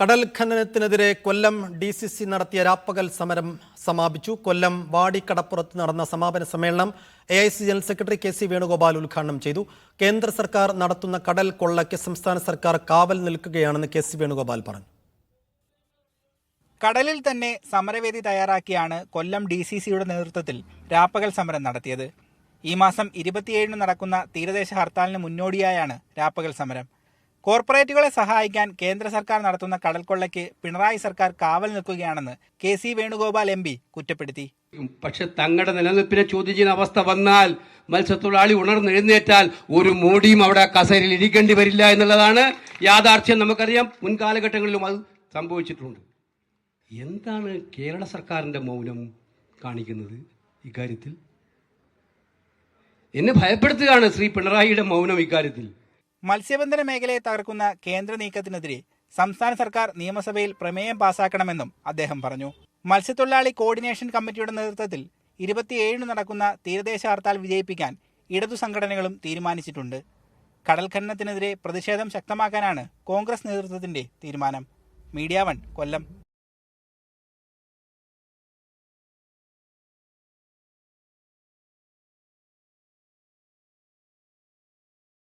കടൽ ഖനനത്തിനെതിരെ കൊല്ലം DCC നടത്തിയ രാപ്പകൽ സമരം സമാപിച്ചു. കൊല്ലം വാടിക്കടപ്പുറത്ത് നടന്ന സമാപന സമ്മേളനം AIC general secretary KC Venugopal ഉദ്ഘാടനം ചെയ്തു. കേന്ദ്ര സർക്കാർ നടത്തുന്ന കടൽ കൊള്ളയ്ക്ക് സംസ്ഥാന സർക്കാർ കാവൽ നിൽക്കുകയാണെന്ന് KC വേണുഗോപാൽ പറഞ്ഞു. കടലിൽ തന്നെ സമരവേദി തയ്യാറാക്കിയാണ് കൊല്ലം DCCയുടെ നേതൃത്വത്തിൽ രാപ്പകൽ സമരം നടത്തിയത്. ഈ മാസം 27 നടക്കുന്ന തീരദേശ ഹർത്താലിന് മുന്നോടിയായാണ് രാപ്പകൽ സമരം. കോർപ്പറേറ്റുകളെ സഹായിക്കാൻ കേന്ദ്ര സർക്കാർ നടത്തുന്ന കടൽക്കൊള്ളയ്ക്ക് പിണറായി സർക്കാർ കാവൽ നിൽക്കുകയാണെന്ന് KC വേണുഗോപാൽ MP കുറ്റപ്പെടുത്തി. പക്ഷെ തങ്ങളുടെ നിലനിൽപ്പിനെ ചോദ്യം ചെയ്യുന്ന അവസ്ഥ വന്നാൽ മത്സ്യത്തൊഴിലാളി ഉണർന്നെഴുന്നേറ്റാൽ ഒരു മോടിയും അവിടെ കസേരയിൽ ഇരിക്കേണ്ടി വരില്ല എന്നുള്ളതാണ് യാഥാർത്ഥ്യം. നമുക്കറിയാം, മുൻകാലഘട്ടങ്ങളിലും അത് സംഭവിച്ചിട്ടുണ്ട്. എന്താണ് കേരള സർക്കാരിന്റെ മൗനം കാണിക്കുന്നത് ഇക്കാര്യത്തിൽ? എന്നെ ഭയപ്പെടുത്തുകയാണ് ശ്രീ പിണറായിയുടെ മൗനം ഇക്കാര്യത്തിൽ. മത്സ്യബന്ധന മേഖലയെ തകർക്കുന്ന കേന്ദ്ര നീക്കത്തിനെതിരെ സംസ്ഥാന സർക്കാർ നിയമസഭയിൽ പ്രമേയം പാസാക്കണമെന്നും അദ്ദേഹം പറഞ്ഞു. മത്സ്യത്തൊഴിലാളി കോർഡിനേഷൻ കമ്മിറ്റിയുടെ നേതൃത്വത്തിൽ 27 നടക്കുന്ന തീരദേശ ഹർത്താൽ വിജയിപ്പിക്കാൻ ഇടതു സംഘടനകളും തീരുമാനിച്ചിട്ടുണ്ട്. കടൽ ഖനനത്തിനെതിരെ പ്രതിഷേധം ശക്തമാക്കാനാണ് കോൺഗ്രസ് നേതൃത്വത്തിന്റെ തീരുമാനം. മീഡിയ 1 കൊല്ലം.